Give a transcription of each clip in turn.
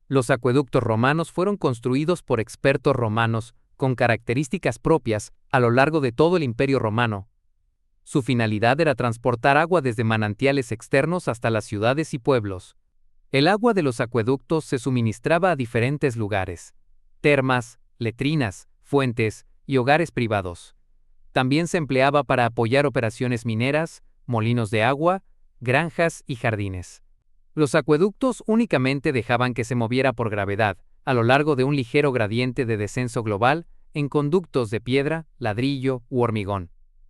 Los acueductos romanos fueron construidos por expertos romanos, con características propias, a lo largo de todo el Imperio Romano. Su finalidad era transportar agua desde manantiales externos hasta las ciudades y pueblos. El agua de los acueductos se suministraba a diferentes lugares: termas, letrinas, fuentes y hogares privados. También se empleaba para apoyar operaciones mineras, molinos de agua, granjas y jardines. Los acueductos únicamente dejaban que se moviera por gravedad, a lo largo de un ligero gradiente de descenso global, en conductos de piedra, ladrillo u hormigón.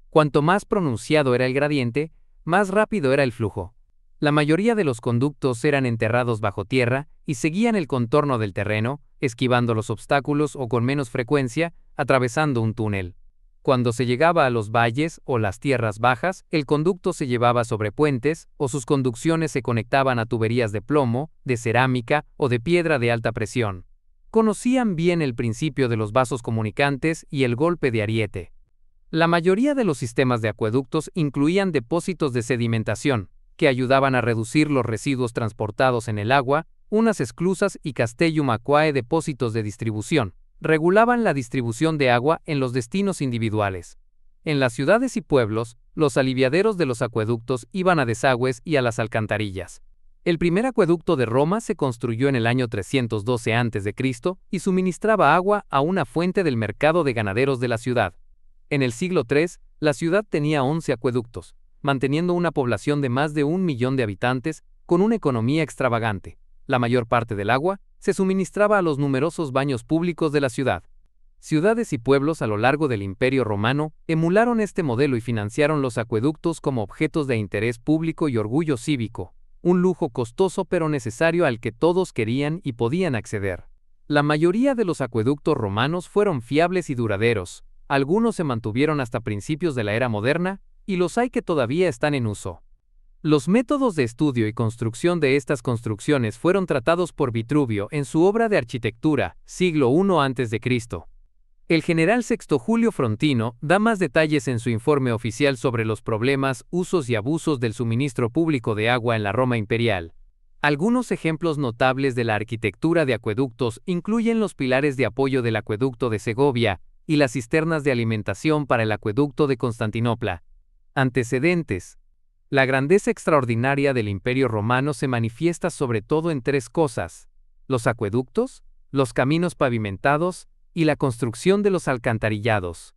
Cuanto más pronunciado era el gradiente, más rápido era el flujo. La mayoría de los conductos eran enterrados bajo tierra y seguían el contorno del terreno, esquivando los obstáculos o con menos frecuencia, atravesando un túnel. Cuando se llegaba a los valles o las tierras bajas, el conducto se llevaba sobre puentes o sus conducciones se conectaban a tuberías de plomo, de cerámica o de piedra de alta presión. Conocían bien el principio de los vasos comunicantes y el golpe de ariete. La mayoría de los sistemas de acueductos incluían depósitos de sedimentación, que ayudaban a reducir los residuos transportados en el agua, unas esclusas y castellum aquae depósitos de distribución. Regulaban la distribución de agua en los destinos individuales. En las ciudades y pueblos, los aliviaderos de los acueductos iban a desagües y a las alcantarillas. El primer acueducto de Roma se construyó en el año 312 a.C. y suministraba agua a una fuente del mercado de ganaderos de la ciudad. En el siglo III, la ciudad tenía 11 acueductos, manteniendo una población de más de 1 millón de habitantes, con una economía extravagante. La mayor parte del agua se suministraba a los numerosos baños públicos de la ciudad. Ciudades y pueblos a lo largo del Imperio Romano emularon este modelo y financiaron los acueductos como objetos de interés público y orgullo cívico, un lujo costoso pero necesario al que todos querían y podían acceder. La mayoría de los acueductos romanos fueron fiables y duraderos, algunos se mantuvieron hasta principios de la era moderna, y los hay que todavía están en uso. Los métodos de estudio y construcción de estas construcciones fueron tratados por Vitruvio en su obra de arquitectura, siglo I a.C. El general Sexto Julio Frontino da más detalles en su informe oficial sobre los problemas, usos y abusos del suministro público de agua en la Roma imperial. Algunos ejemplos notables de la arquitectura de acueductos incluyen los pilares de apoyo del acueducto de Segovia y las cisternas de alimentación para el acueducto de Constantinopla. Antecedentes. La grandeza extraordinaria del Imperio Romano se manifiesta sobre todo en tres cosas: los acueductos, los caminos pavimentados y la construcción de los alcantarillados.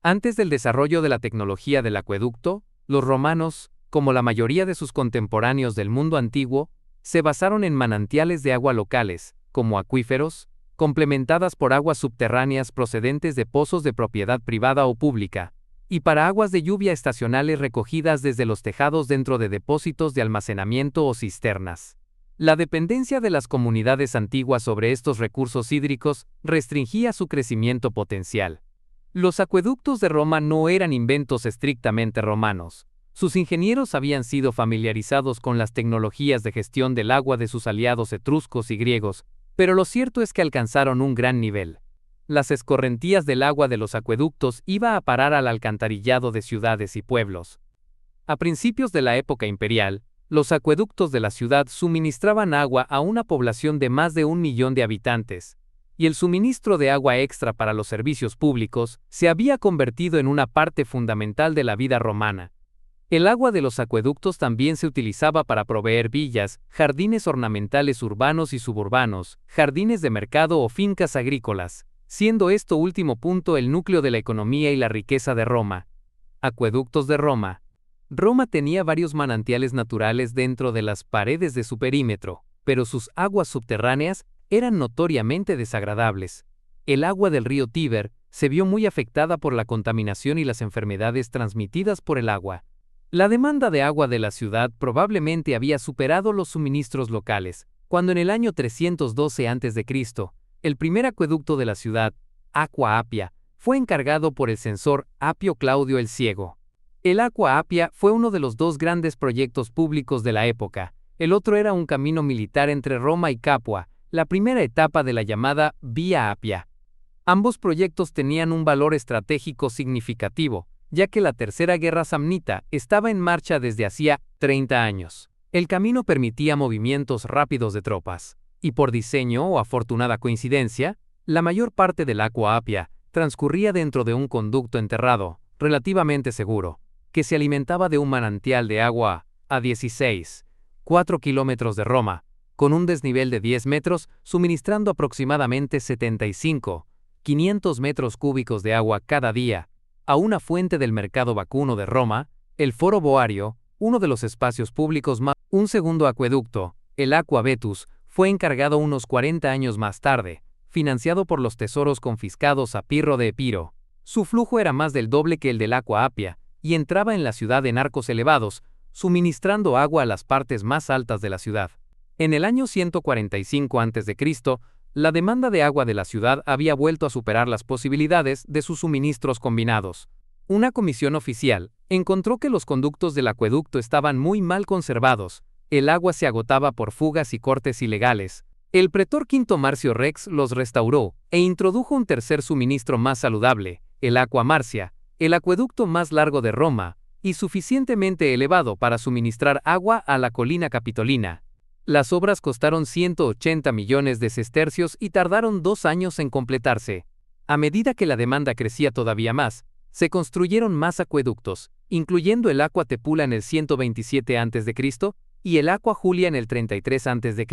Antes del desarrollo de la tecnología del acueducto, los romanos, como la mayoría de sus contemporáneos del mundo antiguo, se basaron en manantiales de agua locales, como acuíferos, complementadas por aguas subterráneas procedentes de pozos de propiedad privada o pública, y para aguas de lluvia estacionales recogidas desde los tejados dentro de depósitos de almacenamiento o cisternas. La dependencia de las comunidades antiguas sobre estos recursos hídricos restringía su crecimiento potencial. Los acueductos de Roma no eran inventos estrictamente romanos. Sus ingenieros habían sido familiarizados con las tecnologías de gestión del agua de sus aliados etruscos y griegos, pero lo cierto es que alcanzaron un gran nivel. Las escorrentías del agua de los acueductos iba a parar al alcantarillado de ciudades y pueblos. A principios de la época imperial, los acueductos de la ciudad suministraban agua a una población de más de 1 millón de habitantes, y el suministro de agua extra para los servicios públicos se había convertido en una parte fundamental de la vida romana. El agua de los acueductos también se utilizaba para proveer villas, jardines ornamentales urbanos y suburbanos, jardines de mercado o fincas agrícolas, siendo esto último punto el núcleo de la economía y la riqueza de Roma. Acueductos de Roma. Roma tenía varios manantiales naturales dentro de las paredes de su perímetro, pero sus aguas subterráneas eran notoriamente desagradables. El agua del río Tíber se vio muy afectada por la contaminación y las enfermedades transmitidas por el agua. La demanda de agua de la ciudad probablemente había superado los suministros locales, cuando en el año 312 a.C., el primer acueducto de la ciudad, Aqua Appia, fue encargado por el censor Apio Claudio el Ciego. El Aqua Appia fue uno de los dos grandes proyectos públicos de la época. El otro era un camino militar entre Roma y Capua, la primera etapa de la llamada Vía Appia. Ambos proyectos tenían un valor estratégico significativo, ya que la Tercera Guerra Samnita estaba en marcha desde hacía 30 años. El camino permitía movimientos rápidos de tropas. y por diseño o afortunada coincidencia, la mayor parte del Aqua Appia transcurría dentro de un conducto enterrado, relativamente seguro, que se alimentaba de un manantial de agua a 4 kilómetros de Roma, con un desnivel de 10 metros, suministrando aproximadamente 500 metros cúbicos de agua cada día, a una fuente del mercado vacuno de Roma, el Foro Boario, uno de los espacios públicos más. Un segundo acueducto, el Aqua Vetus, fue encargado unos 40 años más tarde, financiado por los tesoros confiscados a Pirro de Epiro. Su flujo era más del doble que el del Aqua Appia, y entraba en la ciudad en arcos elevados, suministrando agua a las partes más altas de la ciudad. En el año 145 a.C., la demanda de agua de la ciudad había vuelto a superar las posibilidades de sus suministros combinados. Una comisión oficial encontró que los conductos del acueducto estaban muy mal conservados, el agua se agotaba por fugas y cortes ilegales. El pretor Quinto Marcio Rex los restauró e introdujo un tercer suministro más saludable, el Aqua Marcia, el acueducto más largo de Roma, y suficientemente elevado para suministrar agua a la colina capitolina. Las obras costaron 180 millones de sestercios y tardaron 2 años en completarse. A medida que la demanda crecía todavía más, se construyeron más acueductos, incluyendo el Aqua Tepula en el 127 a.C. y el Aqua Julia en el 33 a.C.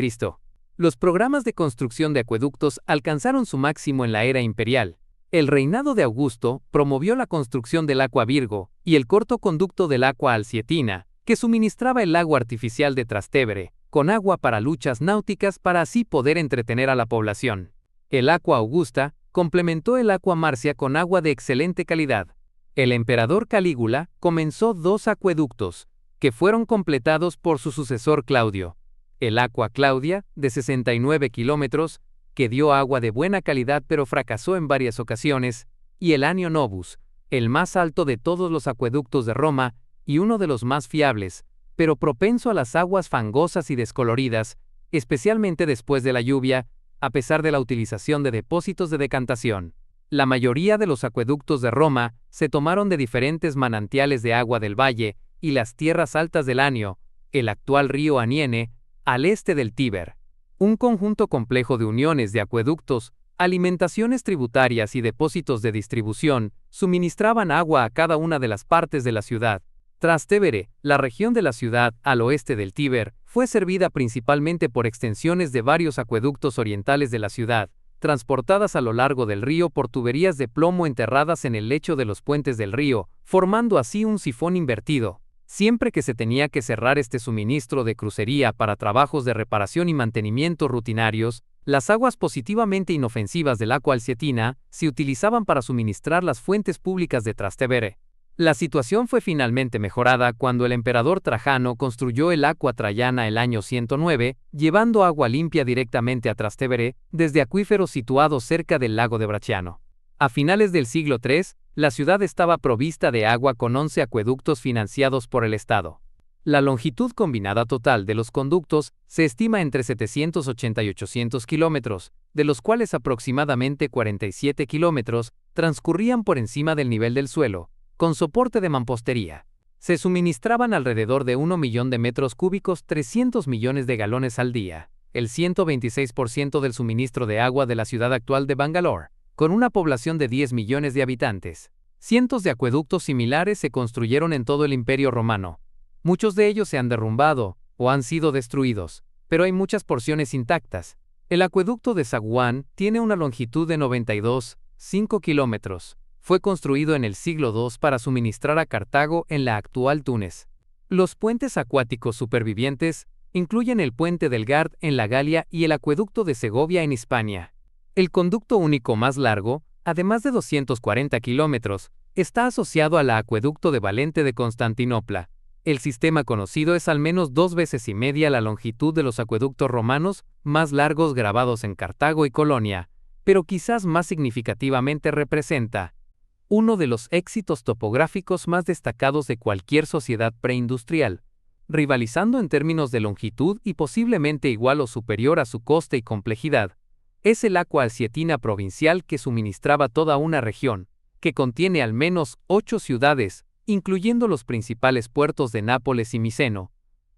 Los programas de construcción de acueductos alcanzaron su máximo en la era imperial. El reinado de Augusto promovió la construcción del Aqua Virgo y el corto conducto del Aqua Alsietina, que suministraba el lago artificial de Trastevere, con agua para luchas náuticas para así poder entretener a la población. El Aqua Augusta complementó el Aqua Marcia con agua de excelente calidad. El emperador Calígula comenzó 2 acueductos, que fueron completados por su sucesor Claudio. El Aqua Claudia, de 69 kilómetros, que dio agua de buena calidad pero fracasó en varias ocasiones, y el Anio Novus, el más alto de todos los acueductos de Roma y uno de los más fiables, pero propenso a las aguas fangosas y descoloridas, especialmente después de la lluvia, a pesar de la utilización de depósitos de decantación. La mayoría de los acueductos de Roma se tomaron de diferentes manantiales de agua del valle y las tierras altas del Anio, el actual río Aniene, al este del Tíber. Un conjunto complejo de uniones de acueductos, alimentaciones tributarias y depósitos de distribución suministraban agua a cada una de las partes de la ciudad. Trastevere, la región de la ciudad al oeste del Tíber, fue servida principalmente por extensiones de varios acueductos orientales de la ciudad, transportadas a lo largo del río por tuberías de plomo enterradas en el lecho de los puentes del río, formando así un sifón invertido. Siempre que se tenía que cerrar este suministro de crucería para trabajos de reparación y mantenimiento rutinarios, las aguas positivamente inofensivas del Aqua Alsietina se utilizaban para suministrar las fuentes públicas de Trastevere. La situación fue finalmente mejorada cuando el emperador Trajano construyó el Aqua Traiana el año 109, llevando agua limpia directamente a Trastevere desde acuíferos situados cerca del lago de Bracciano. A finales del siglo III, la ciudad estaba provista de agua con 11 acueductos financiados por el Estado. La longitud combinada total de los conductos se estima entre 780 y 800 kilómetros, de los cuales aproximadamente 47 kilómetros transcurrían por encima del nivel del suelo, con soporte de mampostería. Se suministraban alrededor de 1 millón de metros cúbicos, 300 millones de galones al día, el 126% del suministro de agua de la ciudad actual de Bangalore, con una población de 10 millones de habitantes. Cientos de acueductos similares se construyeron en todo el Imperio Romano. Muchos de ellos se han derrumbado o han sido destruidos, pero hay muchas porciones intactas. El acueducto de Saguán tiene una longitud de 92,5 kilómetros. Fue construido en el siglo II para suministrar a Cartago en la actual Túnez. Los puentes acuáticos supervivientes incluyen el puente del Gard en la Galia y el acueducto de Segovia en Hispania. El conducto único más largo, además de 240 kilómetros, está asociado al acueducto de Valente de Constantinopla. El sistema conocido es al menos 2 veces y media la longitud de los acueductos romanos más largos grabados en Cartago y Colonia, pero quizás más significativamente representa uno de los éxitos topográficos más destacados de cualquier sociedad preindustrial, rivalizando en términos de longitud y posiblemente igual o superior a su coste y complejidad. Es el Aqua Alsietina provincial que suministraba toda una región, que contiene al menos 8 ciudades, incluyendo los principales puertos de Nápoles y Miceno.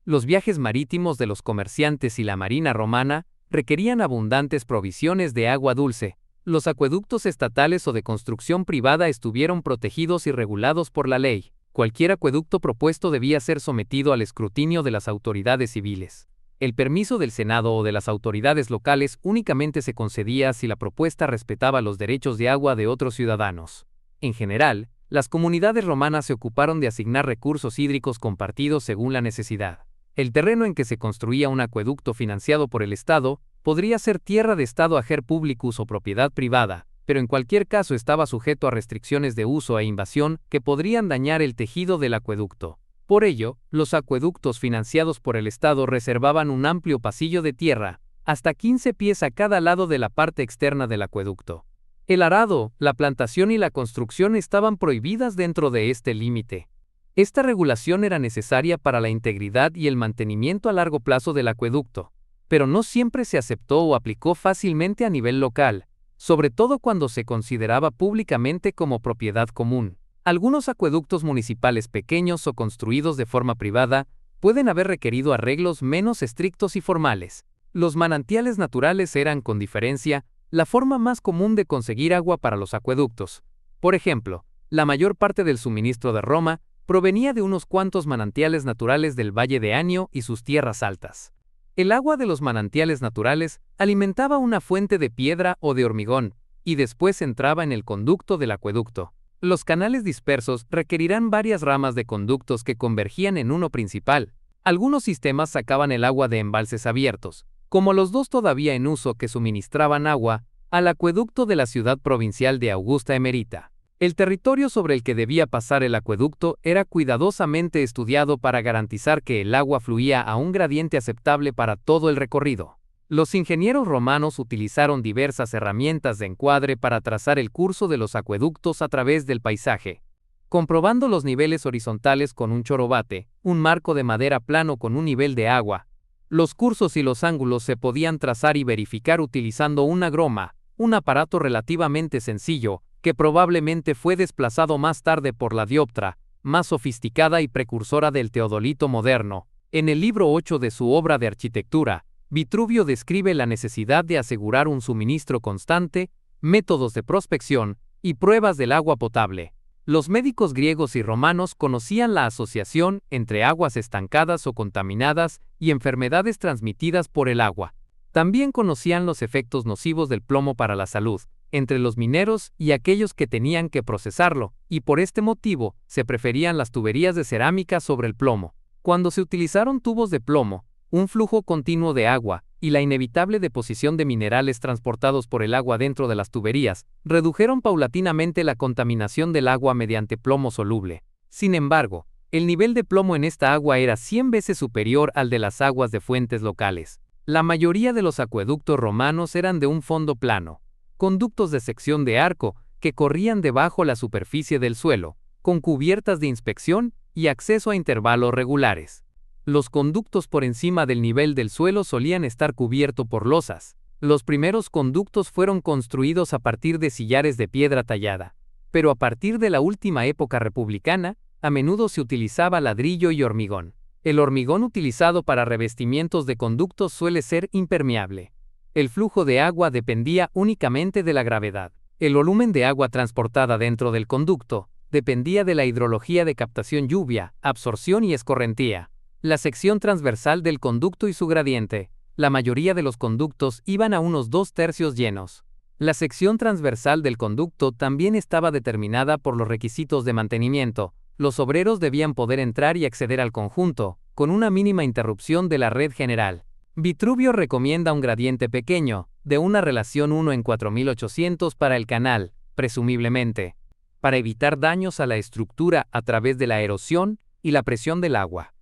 Los viajes marítimos de los comerciantes y la marina romana requerían abundantes provisiones de agua dulce. Los acueductos estatales o de construcción privada estuvieron protegidos y regulados por la ley. Cualquier acueducto propuesto debía ser sometido al escrutinio de las autoridades civiles. El permiso del Senado o de las autoridades locales únicamente se concedía si la propuesta respetaba los derechos de agua de otros ciudadanos. En general, las comunidades romanas se ocuparon de asignar recursos hídricos compartidos según la necesidad. El terreno en que se construía un acueducto financiado por el Estado podría ser tierra de Estado ager publicus o propiedad privada, pero en cualquier caso estaba sujeto a restricciones de uso e invasión que podrían dañar el tejido del acueducto. Por ello, los acueductos financiados por el Estado reservaban un amplio pasillo de tierra, hasta 15 pies a cada lado de la parte externa del acueducto. El arado, la plantación y la construcción estaban prohibidas dentro de este límite. Esta regulación era necesaria para la integridad y el mantenimiento a largo plazo del acueducto, pero no siempre se aceptó o aplicó fácilmente a nivel local, sobre todo cuando se consideraba públicamente como propiedad común. Algunos acueductos municipales pequeños o construidos de forma privada pueden haber requerido arreglos menos estrictos y formales. Los manantiales naturales eran, con diferencia, la forma más común de conseguir agua para los acueductos. Por ejemplo, la mayor parte del suministro de Roma provenía de unos cuantos manantiales naturales del Valle de Anio y sus tierras altas. El agua de los manantiales naturales alimentaba una fuente de piedra o de hormigón, y después entraba en el conducto del acueducto. Los canales dispersos requerirán varias ramas de conductos que convergían en uno principal. Algunos sistemas sacaban el agua de embalses abiertos, como los dos todavía en uso que suministraban agua al acueducto de la ciudad provincial de Augusta Emerita. El territorio sobre el que debía pasar el acueducto era cuidadosamente estudiado para garantizar que el agua fluía a un gradiente aceptable para todo el recorrido. Los ingenieros romanos utilizaron diversas herramientas de encuadre para trazar el curso de los acueductos a través del paisaje, comprobando los niveles horizontales con un chorobate, un marco de madera plano con un nivel de agua. Los cursos y los ángulos se podían trazar y verificar utilizando una groma, un aparato relativamente sencillo, que probablemente fue desplazado más tarde por la dioptra, más sofisticada y precursora del teodolito moderno. En el libro 8 de su obra de arquitectura, Vitruvio describe la necesidad de asegurar un suministro constante, métodos de prospección y pruebas del agua potable. Los médicos griegos y romanos conocían la asociación entre aguas estancadas o contaminadas y enfermedades transmitidas por el agua. También conocían los efectos nocivos del plomo para la salud, entre los mineros y aquellos que tenían que procesarlo, y por este motivo se preferían las tuberías de cerámica sobre el plomo. Cuando se utilizaron tubos de plomo, un flujo continuo de agua y la inevitable deposición de minerales transportados por el agua dentro de las tuberías redujeron paulatinamente la contaminación del agua mediante plomo soluble. Sin embargo, el nivel de plomo en esta agua era 100 veces superior al de las aguas de fuentes locales. La mayoría de los acueductos romanos eran de un fondo plano, conductos de sección de arco que corrían debajo la superficie del suelo, con cubiertas de inspección y acceso a intervalos regulares. Los conductos por encima del nivel del suelo solían estar cubiertos por losas. Los primeros conductos fueron construidos a partir de sillares de piedra tallada, pero a partir de la última época republicana, a menudo se utilizaba ladrillo y hormigón. El hormigón utilizado para revestimientos de conductos suele ser impermeable. El flujo de agua dependía únicamente de la gravedad. El volumen de agua transportada dentro del conducto dependía de la hidrología de captación, lluvia, absorción y escorrentía. La sección transversal del conducto y su gradiente. La mayoría de los conductos iban a unos 2/3 llenos. La sección transversal del conducto también estaba determinada por los requisitos de mantenimiento. Los obreros debían poder entrar y acceder al conjunto, con una mínima interrupción de la red general. Vitruvio recomienda un gradiente pequeño, de una relación 1 en 4800 para el canal, presumiblemente, para evitar daños a la estructura a través de la erosión y la presión del agua.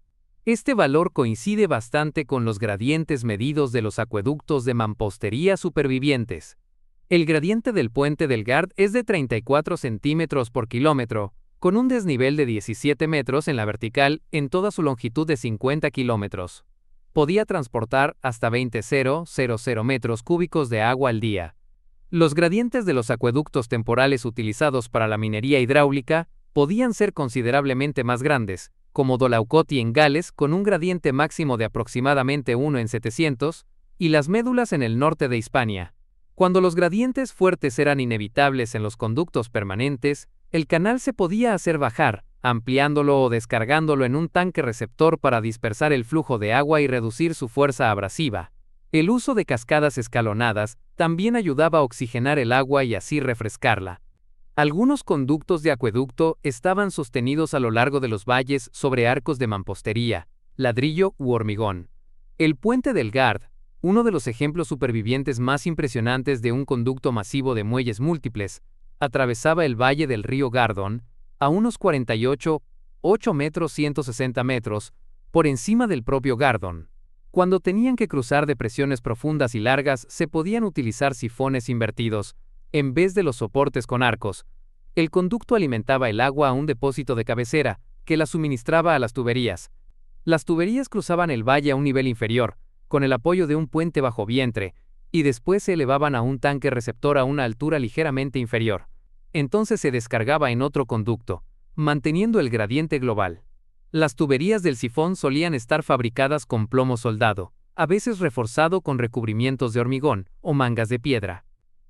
Este valor coincide bastante con los gradientes medidos de los acueductos de mampostería supervivientes. El gradiente del puente del Gard es de 34 centímetros por kilómetro, con un desnivel de 17 metros en la vertical en toda su longitud de 50 kilómetros. Podía transportar hasta 20,000 metros cúbicos de agua al día. Los gradientes de los acueductos temporales utilizados para la minería hidráulica podían ser considerablemente más grandes, como Dolaucothi en Gales con un gradiente máximo de aproximadamente 1 en 700, y las médulas en el norte de Hispania. Cuando los gradientes fuertes eran inevitables en los conductos permanentes, el canal se podía hacer bajar, ampliándolo o descargándolo en un tanque receptor para dispersar el flujo de agua y reducir su fuerza abrasiva. El uso de cascadas escalonadas también ayudaba a oxigenar el agua y así refrescarla. Algunos conductos de acueducto estaban sostenidos a lo largo de los valles sobre arcos de mampostería, ladrillo u hormigón. El puente del Gard, uno de los ejemplos supervivientes más impresionantes de un conducto masivo de muelles múltiples, atravesaba el valle del río Gardon, a unos 48,8 metros 160 metros, por encima del propio Gardon. Cuando tenían que cruzar depresiones profundas y largas, se podían utilizar sifones invertidos, en vez de los soportes con arcos. El conducto alimentaba el agua a un depósito de cabecera, que la suministraba a las tuberías. Las tuberías cruzaban el valle a un nivel inferior, con el apoyo de un puente bajo vientre, y después se elevaban a un tanque receptor a una altura ligeramente inferior. Entonces se descargaba en otro conducto, manteniendo el gradiente global. Las tuberías del sifón solían estar fabricadas con plomo soldado, a veces reforzado con recubrimientos de hormigón o mangas de piedra.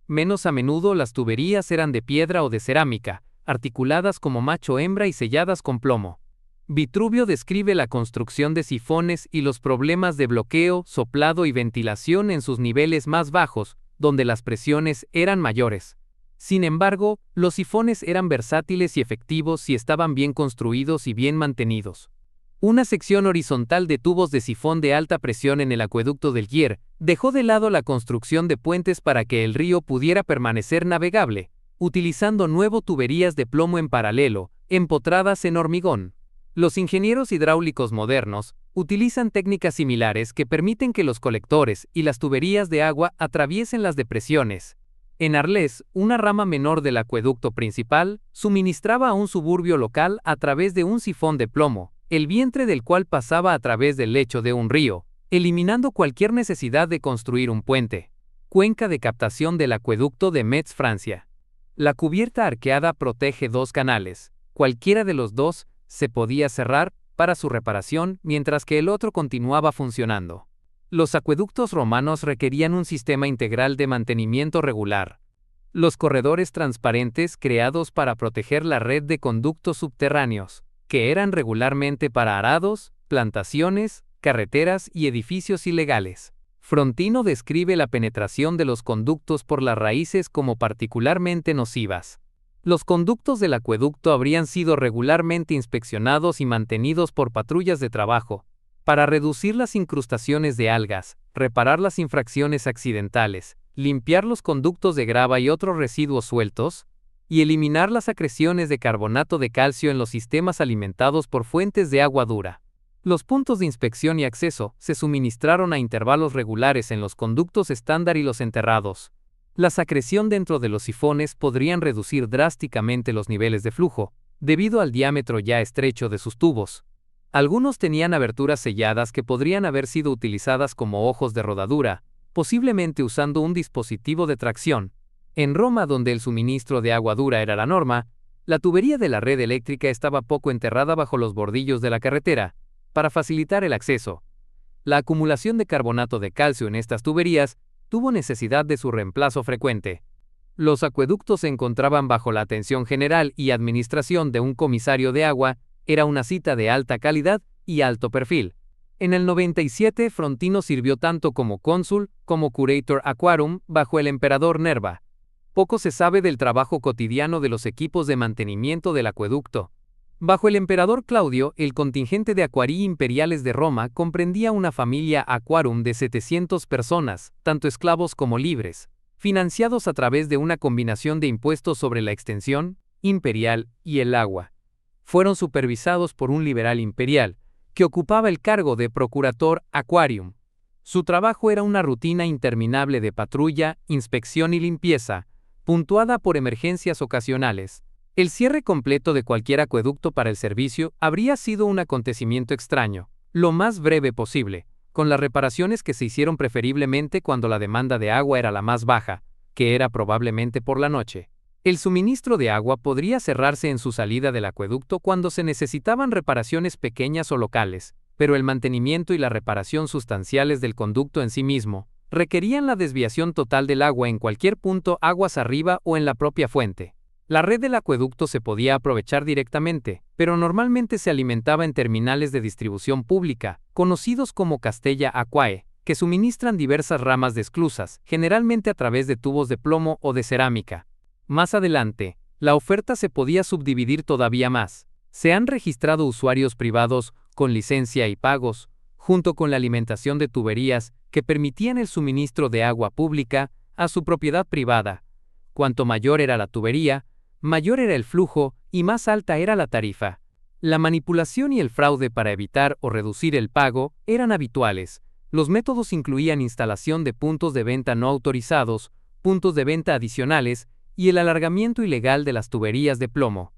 Menos a menudo las tuberías eran de piedra o de cerámica, articuladas como macho-hembra y selladas con plomo. Vitruvio describe la construcción de sifones y los problemas de bloqueo, soplado y ventilación en sus niveles más bajos, donde las presiones eran mayores. Sin embargo, los sifones eran versátiles y efectivos si estaban bien construidos y bien mantenidos. Una sección horizontal de tubos de sifón de alta presión en el acueducto del Gier dejó de lado la construcción de puentes para que el río pudiera permanecer navegable, utilizando nuevas tuberías de plomo en paralelo, empotradas en hormigón. Los ingenieros hidráulicos modernos utilizan técnicas similares que permiten que los colectores y las tuberías de agua atraviesen las depresiones. En Arles, una rama menor del acueducto principal suministraba a un suburbio local a través de un sifón de plomo, el vientre del cual pasaba a través del lecho de un río, eliminando cualquier necesidad de construir un puente. Cuenca de captación del acueducto de Metz, Francia. La cubierta arqueada protege dos canales. Cualquiera de los dos se podía cerrar para su reparación mientras que el otro continuaba funcionando. Los acueductos romanos requerían un sistema integral de mantenimiento regular. Los corredores transparentes creados para proteger la red de conductos subterráneos, que eran regularmente para arados, plantaciones, carreteras y edificios ilegales. Frontino describe la penetración de los conductos por las raíces como particularmente nocivas. Los conductos del acueducto habrían sido regularmente inspeccionados y mantenidos por patrullas de trabajo, para reducir las incrustaciones de algas, reparar las infracciones accidentales, limpiar los conductos de grava y otros residuos sueltos, y eliminar las acreciones de carbonato de calcio en los sistemas alimentados por fuentes de agua dura. Los puntos de inspección y acceso se suministraron a intervalos regulares en los conductos estándar y los enterrados. La acreción dentro de los sifones podrían reducir drásticamente los niveles de flujo, debido al diámetro ya estrecho de sus tubos. Algunos tenían aberturas selladas que podrían haber sido utilizadas como ojos de rodadura, posiblemente usando un dispositivo de tracción. En Roma, donde el suministro de agua dura era la norma, la tubería de la red eléctrica estaba poco enterrada bajo los bordillos de la carretera, para facilitar el acceso. La acumulación de carbonato de calcio en estas tuberías tuvo necesidad de su reemplazo frecuente. Los acueductos se encontraban bajo la atención general y administración de un comisario de agua. Era una cita de alta calidad y alto perfil. En el 97, Frontino sirvió tanto como cónsul como curator aquarum bajo el emperador Nerva. Poco se sabe del trabajo cotidiano de los equipos de mantenimiento del acueducto. Bajo el emperador Claudio, el contingente de acuarii imperiales de Roma comprendía una familia aquarum de 700 personas, tanto esclavos como libres, financiados a través de una combinación de impuestos sobre la extensión imperial y el agua. Fueron supervisados por un liberal imperial, que ocupaba el cargo de procurator aquarium. Su trabajo era una rutina interminable de patrulla, inspección y limpieza, puntuada por emergencias ocasionales. El cierre completo de cualquier acueducto para el servicio habría sido un acontecimiento extraño, lo más breve posible, con las reparaciones que se hicieron preferiblemente cuando la demanda de agua era la más baja, que era probablemente por la noche. El suministro de agua podría cerrarse en su salida del acueducto cuando se necesitaban reparaciones pequeñas o locales, pero el mantenimiento y la reparación sustanciales del conducto en sí mismo requerían la desviación total del agua en cualquier punto aguas arriba o en la propia fuente. La red del acueducto se podía aprovechar directamente, pero normalmente se alimentaba en terminales de distribución pública, conocidos como Castella Aquae, que suministran diversas ramas de esclusas, generalmente a través de tubos de plomo o de cerámica. Más adelante, la oferta se podía subdividir todavía más. Se han registrado usuarios privados con licencia y pagos, junto con la alimentación de tuberías que permitían el suministro de agua pública a su propiedad privada. Cuanto mayor era la tubería, mayor era el flujo y más alta era la tarifa. La manipulación y el fraude para evitar o reducir el pago eran habituales. Los métodos incluían instalación de puntos de venta no autorizados, puntos de venta adicionales y el alargamiento ilegal de las tuberías de plomo,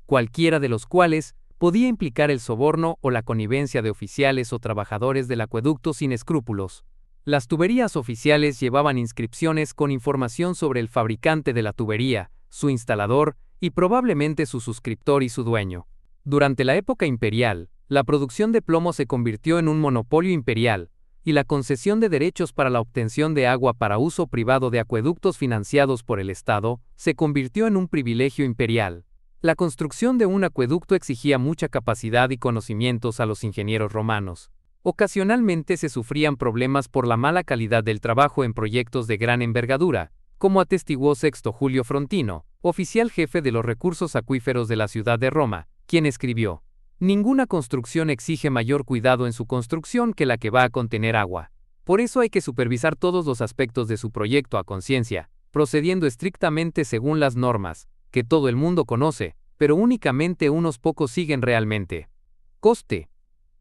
cualquiera de los cuales podía implicar el soborno o la connivencia de oficiales o trabajadores del acueducto sin escrúpulos. Las tuberías oficiales llevaban inscripciones con información sobre el fabricante de la tubería, su instalador y probablemente su suscriptor y su dueño. Durante la época imperial, la producción de plomo se convirtió en un monopolio imperial, y la concesión de derechos para la obtención de agua para uso privado de acueductos financiados por el Estado se convirtió en un privilegio imperial. La construcción de un acueducto exigía mucha capacidad y conocimientos a los ingenieros romanos. Ocasionalmente se sufrían problemas por la mala calidad del trabajo en proyectos de gran envergadura, como atestiguó Sexto Julio Frontino, oficial jefe de los recursos acuíferos de la ciudad de Roma, quien escribió: "Ninguna construcción exige mayor cuidado en su construcción que la que va a contener agua. Por eso hay que supervisar todos los aspectos de su proyecto a conciencia, procediendo estrictamente según las normas, que todo el mundo conoce, pero únicamente unos pocos siguen realmente". Coste.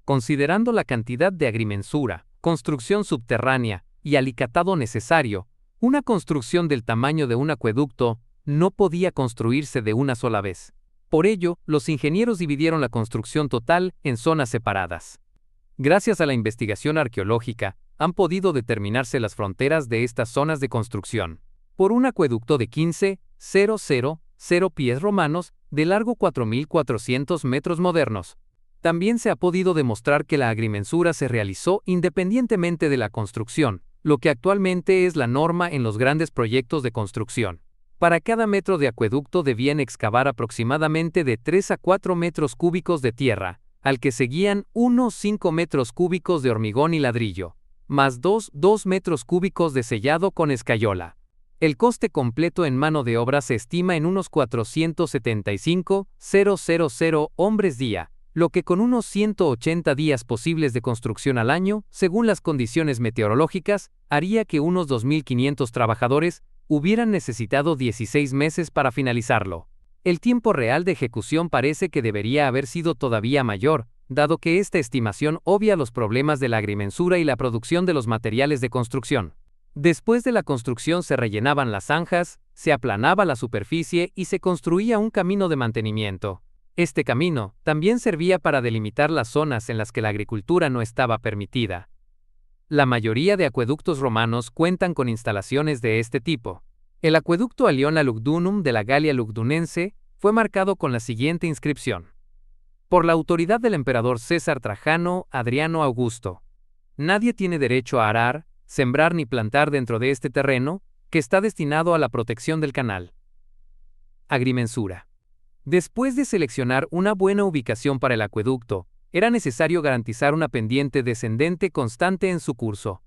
Considerando la cantidad de agrimensura, construcción subterránea y alicatado necesario, una construcción del tamaño de un acueducto no podía construirse de una sola vez. Por ello, los ingenieros dividieron la construcción total en zonas separadas. Gracias a la investigación arqueológica, han podido determinarse las fronteras de estas zonas de construcción. Por un acueducto de 15,000 pies romanos, de largo 4.400 metros modernos. También se ha podido demostrar que la agrimensura se realizó independientemente de la construcción, lo que actualmente es la norma en los grandes proyectos de construcción. Para cada metro de acueducto debían excavar aproximadamente de 3 a 4 metros cúbicos de tierra, al que seguían unos 5 metros cúbicos de hormigón y ladrillo, más 2 metros cúbicos de sellado con escayola. El coste completo en mano de obra se estima en unos 475,000 hombres día, lo que con unos 180 días posibles de construcción al año, según las condiciones meteorológicas, haría que unos 2.500 trabajadores hubieran necesitado 16 meses para finalizarlo. El tiempo real de ejecución parece que debería haber sido todavía mayor, dado que esta estimación obvia los problemas de la agrimensura y la producción de los materiales de construcción. Después de la construcción se rellenaban las zanjas, se aplanaba la superficie y se construía un camino de mantenimiento. Este camino también servía para delimitar las zonas en las que la agricultura no estaba permitida. La mayoría de acueductos romanos cuentan con instalaciones de este tipo. El acueducto Aliona Lugdunum de la Galia Lugdunense fue marcado con la siguiente inscripción: por la autoridad del emperador César Trajano Adriano Augusto. Nadie tiene derecho a arar, sembrar ni plantar dentro de este terreno, que está destinado a la protección del canal. Agrimensura. Después de seleccionar una buena ubicación para el acueducto, era necesario garantizar una pendiente descendente constante en su curso.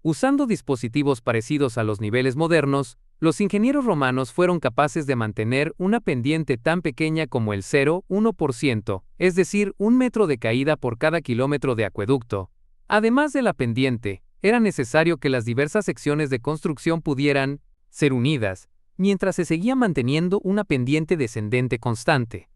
Usando dispositivos parecidos a los niveles modernos, los ingenieros romanos fueron capaces de mantener una pendiente tan pequeña como el 0,1%, es decir, 1 metro de caída por cada kilómetro de acueducto. Además de la pendiente, era necesario que las diversas secciones de construcción pudieran ser unidas, mientras se seguía manteniendo una pendiente descendente constante.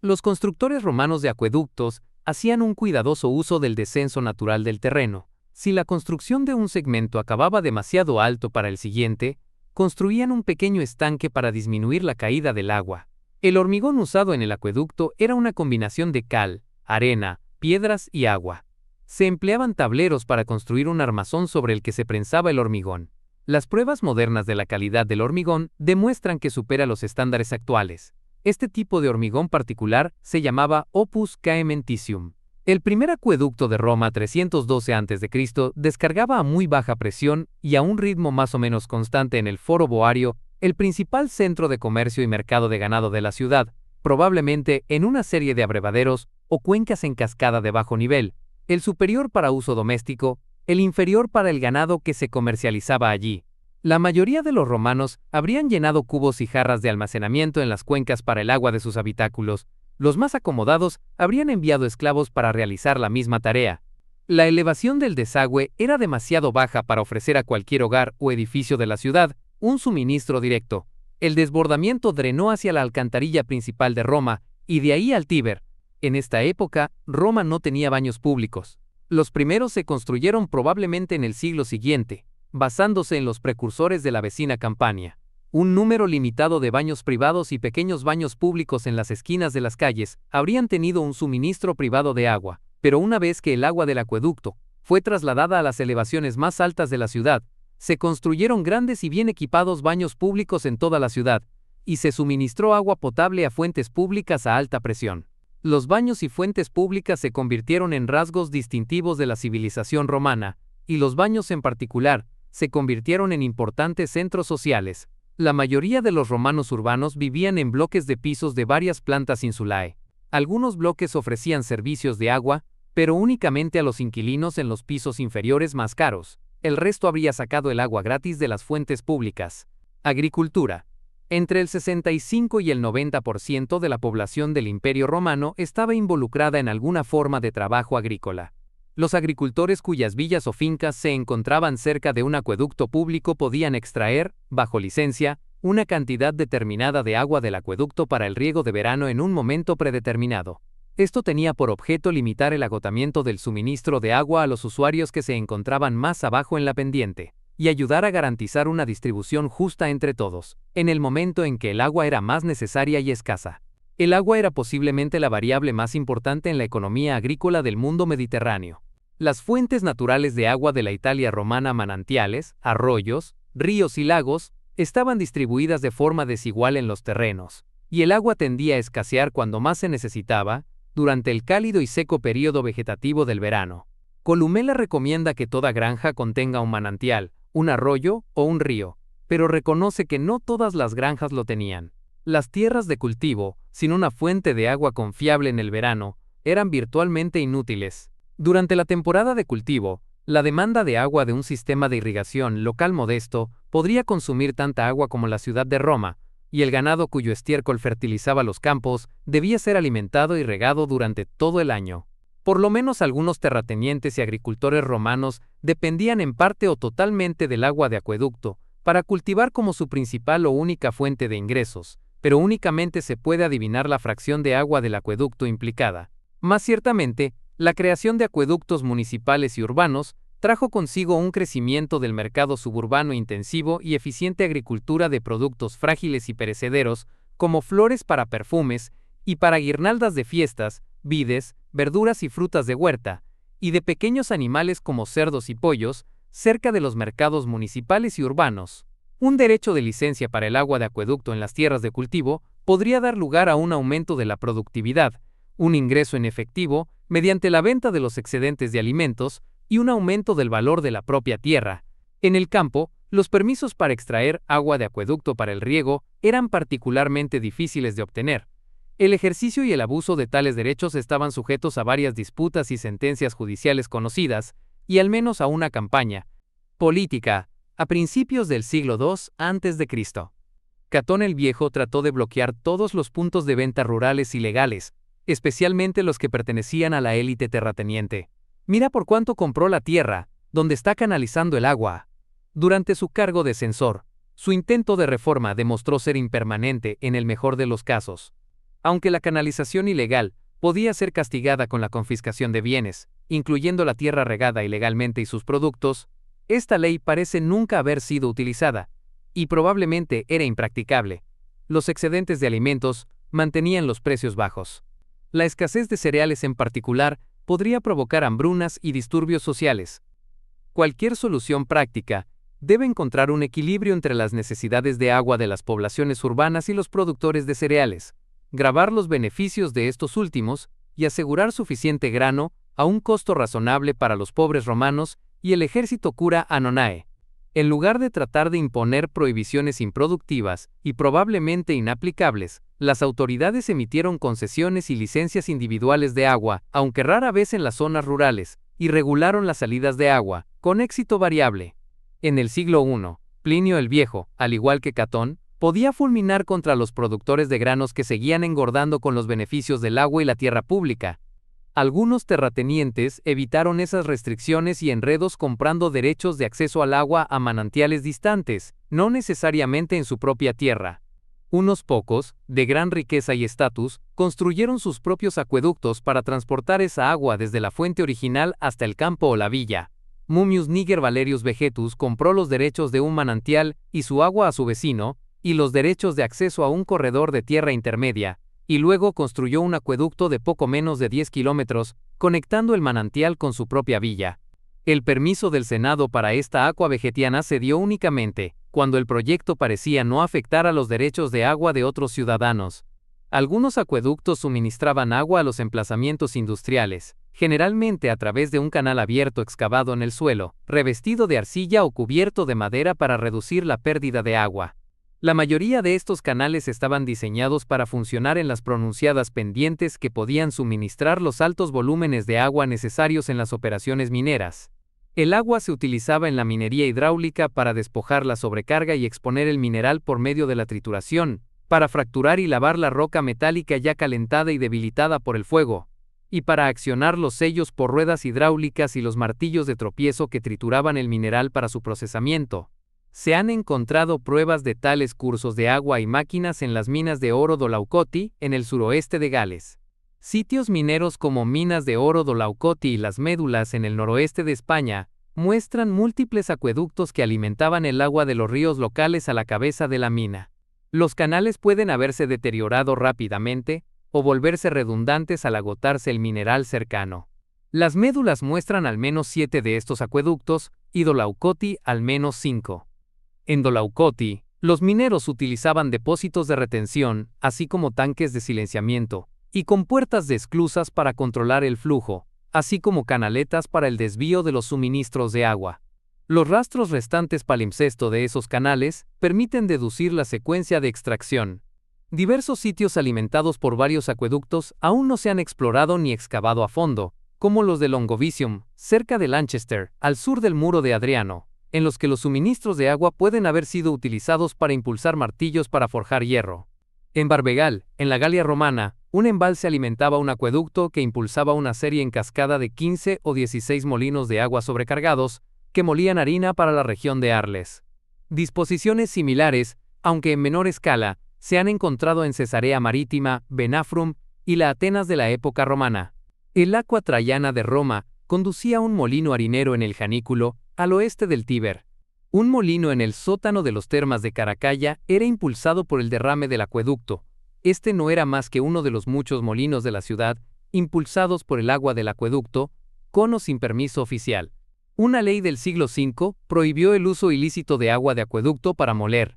Los constructores romanos de acueductos hacían un cuidadoso uso del descenso natural del terreno. Si la construcción de un segmento acababa demasiado alto para el siguiente, construían un pequeño estanque para disminuir la caída del agua. El hormigón usado en el acueducto era una combinación de cal, arena, piedras y agua. Se empleaban tableros para construir un armazón sobre el que se prensaba el hormigón. Las pruebas modernas de la calidad del hormigón demuestran que supera los estándares actuales. Este tipo de hormigón particular se llamaba opus caementicium. El primer acueducto de Roma 312 a.C. descargaba a muy baja presión y a un ritmo más o menos constante en el Foro Boario, el principal centro de comercio y mercado de ganado de la ciudad, probablemente en una serie de abrevaderos o cuencas en cascada de bajo nivel, el superior para uso doméstico, el inferior para el ganado que se comercializaba allí. La mayoría de los romanos habrían llenado cubos y jarras de almacenamiento en las cuencas para el agua de sus habitáculos. Los más acomodados habrían enviado esclavos para realizar la misma tarea. La elevación del desagüe era demasiado baja para ofrecer a cualquier hogar o edificio de la ciudad un suministro directo. El desbordamiento drenó hacia la alcantarilla principal de Roma y de ahí al Tíber. En esta época, Roma no tenía baños públicos. Los primeros se construyeron probablemente en el siglo siguiente, basándose en los precursores de la vecina Campania. Un número limitado de baños privados y pequeños baños públicos en las esquinas de las calles habrían tenido un suministro privado de agua, pero una vez que el agua del acueducto fue trasladada a las elevaciones más altas de la ciudad, se construyeron grandes y bien equipados baños públicos en toda la ciudad, y se suministró agua potable a fuentes públicas a alta presión. Los baños y fuentes públicas se convirtieron en rasgos distintivos de la civilización romana, y los baños en particular se convirtieron en importantes centros sociales. La mayoría de los romanos urbanos vivían en bloques de pisos de varias plantas insulae. Algunos bloques ofrecían servicios de agua, pero únicamente a los inquilinos en los pisos inferiores más caros. El resto habría sacado el agua gratis de las fuentes públicas. Agricultura. Entre el 65 y el 90% de la población del Imperio Romano estaba involucrada en alguna forma de trabajo agrícola. Los agricultores cuyas villas o fincas se encontraban cerca de un acueducto público podían extraer, bajo licencia, una cantidad determinada de agua del acueducto para el riego de verano en un momento predeterminado. Esto tenía por objeto limitar el agotamiento del suministro de agua a los usuarios que se encontraban más abajo en la pendiente, y ayudar a garantizar una distribución justa entre todos, en el momento en que el agua era más necesaria y escasa. El agua era posiblemente la variable más importante en la economía agrícola del mundo mediterráneo. Las fuentes naturales de agua de la Italia romana, manantiales, arroyos, ríos y lagos, estaban distribuidas de forma desigual en los terrenos, y el agua tendía a escasear cuando más se necesitaba, durante el cálido y seco período vegetativo del verano. Columela recomienda que toda granja contenga un manantial, un arroyo o un río, pero reconoce que no todas las granjas lo tenían. Las tierras de cultivo, sin una fuente de agua confiable en el verano, eran virtualmente inútiles. Durante la temporada de cultivo, la demanda de agua de un sistema de irrigación local modesto podría consumir tanta agua como la ciudad de Roma, y el ganado cuyo estiércol fertilizaba los campos debía ser alimentado y regado durante todo el año. Por lo menos algunos terratenientes y agricultores romanos dependían en parte o totalmente del agua de acueducto para cultivar como su principal o única fuente de ingresos, pero únicamente se puede adivinar la fracción de agua del acueducto implicada. Más ciertamente, la creación de acueductos municipales y urbanos trajo consigo un crecimiento del mercado suburbano intensivo y eficiente agricultura de productos frágiles y perecederos, como flores para perfumes y para guirnaldas de fiestas, vides, verduras y frutas de huerta, y de pequeños animales como cerdos y pollos, cerca de los mercados municipales y urbanos. Un derecho de licencia para el agua de acueducto en las tierras de cultivo podría dar lugar a un aumento de la productividad, un ingreso en efectivo mediante la venta de los excedentes de alimentos y un aumento del valor de la propia tierra. En el campo, los permisos para extraer agua de acueducto para el riego eran particularmente difíciles de obtener. El ejercicio y el abuso de tales derechos estaban sujetos a varias disputas y sentencias judiciales conocidas, y al menos a una campaña política, a principios del siglo II a.C. Catón el Viejo trató de bloquear todos los puntos de venta rurales ilegales, especialmente los que pertenecían a la élite terrateniente. Mira por cuánto compró la tierra, donde está canalizando el agua. Durante su cargo de censor, su intento de reforma demostró ser impermanente en el mejor de los casos. Aunque la canalización ilegal podía ser castigada con la confiscación de bienes, incluyendo la tierra regada ilegalmente y sus productos, esta ley parece nunca haber sido utilizada, y probablemente era impracticable. Los excedentes de alimentos mantenían los precios bajos. La escasez de cereales en particular podría provocar hambrunas y disturbios sociales. Cualquier solución práctica debe encontrar un equilibrio entre las necesidades de agua de las poblaciones urbanas y los productores de cereales, gravar los beneficios de estos últimos y asegurar suficiente grano a un costo razonable para los pobres romanos, y el ejército cura Anonae. En lugar de tratar de imponer prohibiciones improductivas y probablemente inaplicables, las autoridades emitieron concesiones y licencias individuales de agua, aunque rara vez en las zonas rurales, y regularon las salidas de agua, con éxito variable. En el siglo I, Plinio el Viejo, al igual que Catón, podía fulminar contra los productores de granos que seguían engordando con los beneficios del agua y la tierra pública. Algunos terratenientes evitaron esas restricciones y enredos comprando derechos de acceso al agua a manantiales distantes, no necesariamente en su propia tierra. Unos pocos, de gran riqueza y estatus, construyeron sus propios acueductos para transportar esa agua desde la fuente original hasta el campo o la villa. Mummius Niger Valerius Vegetus compró los derechos de un manantial y su agua a su vecino, y los derechos de acceso a un corredor de tierra intermedia, y luego construyó un acueducto de poco menos de 10 kilómetros, conectando el manantial con su propia villa. El permiso del Senado para esta aqua vegetiana se dio únicamente cuando el proyecto parecía no afectar a los derechos de agua de otros ciudadanos. Algunos acueductos suministraban agua a los emplazamientos industriales, generalmente a través de un canal abierto excavado en el suelo, revestido de arcilla o cubierto de madera para reducir la pérdida de agua. La mayoría de estos canales estaban diseñados para funcionar en las pronunciadas pendientes que podían suministrar los altos volúmenes de agua necesarios en las operaciones mineras. El agua se utilizaba en la minería hidráulica para despojar la sobrecarga y exponer el mineral por medio de la trituración, para fracturar y lavar la roca metálica ya calentada y debilitada por el fuego, y para accionar los sellos por ruedas hidráulicas y los martillos de tropiezo que trituraban el mineral para su procesamiento. Se han encontrado pruebas de tales cursos de agua y máquinas en las minas de oro Dolaucotti, en el suroeste de Gales. Sitios mineros como minas de oro Dolaucotti y las Médulas en el noroeste de España muestran múltiples acueductos que alimentaban el agua de los ríos locales a la cabeza de la mina. Los canales pueden haberse deteriorado rápidamente o volverse redundantes al agotarse el mineral cercano. Las Médulas muestran al menos 7 de estos acueductos y Dolaucotti al menos 5. En Dolaucotti, los mineros utilizaban depósitos de retención, así como tanques de silenciamiento, y compuertas de esclusas para controlar el flujo, así como canaletas para el desvío de los suministros de agua. Los rastros restantes palimpsesto de esos canales permiten deducir la secuencia de extracción. Diversos sitios alimentados por varios acueductos aún no se han explorado ni excavado a fondo, como los de Longovisium, cerca de Lanchester, al sur del muro de Adriano, en los que los suministros de agua pueden haber sido utilizados para impulsar martillos para forjar hierro. En Barbegal, en la Galia romana, un embalse alimentaba un acueducto que impulsaba una serie en cascada de 15 o 16 molinos de agua sobrecargados, que molían harina para la región de Arles. Disposiciones similares, aunque en menor escala, se han encontrado en Cesarea Marítima, Venafrum y la Atenas de la época romana. El Aqua Traiana de Roma conducía a un molino harinero en el Janículo, al oeste del Tíber. Un molino en el sótano de los termas de Caracalla era impulsado por el derrame del acueducto. Este no era más que uno de los muchos molinos de la ciudad, impulsados por el agua del acueducto, con o sin permiso oficial. Una ley del siglo V prohibió el uso ilícito de agua de acueducto para moler.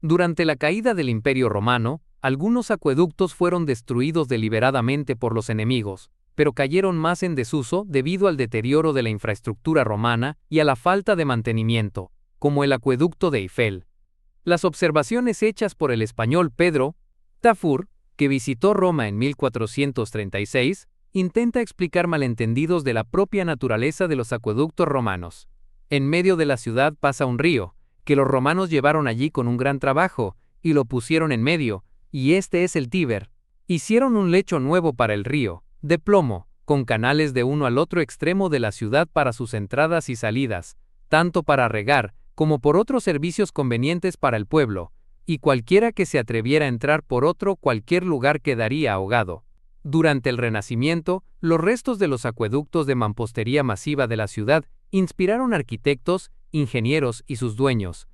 Durante la caída del Imperio Romano, algunos acueductos fueron destruidos deliberadamente por los enemigos, pero cayeron más en desuso debido al deterioro de la infraestructura romana y a la falta de mantenimiento, como el acueducto de Eiffel. Las observaciones hechas por el español Pedro Tafur, que visitó Roma en 1436, intenta explicar malentendidos de la propia naturaleza de los acueductos romanos. En medio de la ciudad pasa un río, que los romanos llevaron allí con un gran trabajo, y lo pusieron en medio, y este es el Tíber. Hicieron un lecho nuevo para el río, de plomo, con canales de uno al otro extremo de la ciudad para sus entradas y salidas, tanto para regar, como por otros servicios convenientes para el pueblo, y cualquiera que se atreviera a entrar por otro cualquier lugar quedaría ahogado. Durante el Renacimiento, los restos de los acueductos de mampostería masiva de la ciudad inspiraron arquitectos, ingenieros y sus dueños.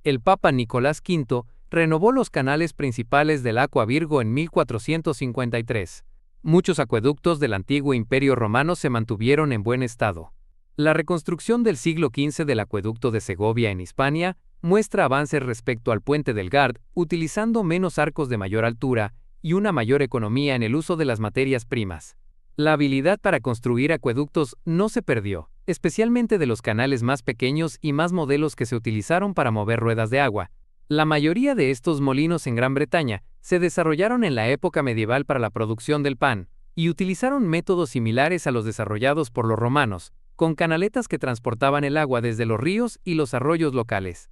El Papa Nicolás V renovó los canales principales del Aqua Virgo en 1453. Muchos acueductos del antiguo Imperio Romano se mantuvieron en buen estado. La reconstrucción del siglo XV del acueducto de Segovia en Hispania muestra avances respecto al puente del Gard, utilizando menos arcos de mayor altura y una mayor economía en el uso de las materias primas. La habilidad para construir acueductos no se perdió, especialmente de los canales más pequeños y más modelos que se utilizaron para mover ruedas de agua. La mayoría de estos molinos en Gran Bretaña se desarrollaron en la época medieval para la producción del pan, y utilizaron métodos similares a los desarrollados por los romanos, con canaletas que transportaban el agua desde los ríos y los arroyos locales.